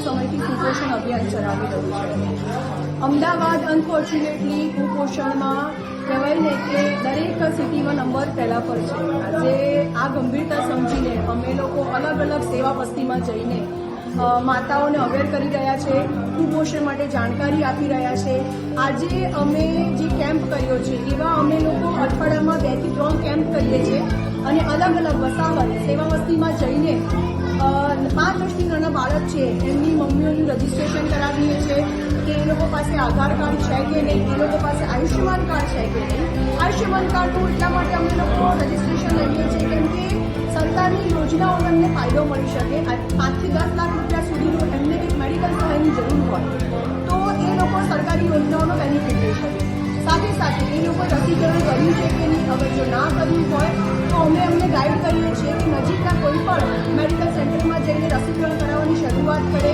સમયથી કુપોષણ અભિયાન ચલાવી રહ્યું છે. અમદાવાદ અનફોર્ચ્યુનેટલી કુપોષણમાં કહેવાય ને કે દરેક સિટીમાં નંબર પહેલા પર છે. આજે આ ગંભીરતા સમજીને અમે લોકો અલગ અલગ સેવા વસ્તીમાં જઈને માતાઓને અવેર કરી રહ્યા છે, કુપોષણ માટે જાણકારી આપી રહ્યા છે. આજે અમે જે કેમ્પ કર્યો છે એવા અમે લોકો અઠવાડિયામાં 2 થી 3 કેમ્પ કરીએ છીએ અને અલગ અલગ વસાહત સેવા વસ્તીમાં જઈને 5 વર્ષથી નાના બાળક છે એમની મમ્મીઓનું રજીસ્ટ્રેશન કરાવીએ છીએ કે એ લોકો પાસે આધાર કાર્ડ છે કે નહીં, એ લોકો પાસે આયુષ્યમાન કાર્ડ છે કે નહીં. આયુષ્યમાન કાર્ડનું એટલા માટે અમે લોકો રજીસ્ટ્રેશન લઈએ છીએ કેમ કે સરકારની યોજનાઓનો એમને ફાયદો મળી શકે. 5 થી 10 લાખ રૂપિયા સુધીનું એમને કંઈક મેડિકલ સહાયની જરૂર હોય તો એ લોકો સરકારી યોજનાઓનો બેનિફિટ લઈ શકે. સાથે સાથે એ લોકો રસીકરણ કર્યું છે કે નહીં, અગર જો ના કર્યું હોય તો અમે અમને ગાઈડ કરીએ છીએ કે નજીકના કોઈ પણ મેડિકલ સેન્ટરમાં જઈને રસીકરણ કરાવવાની શરૂઆત કરે.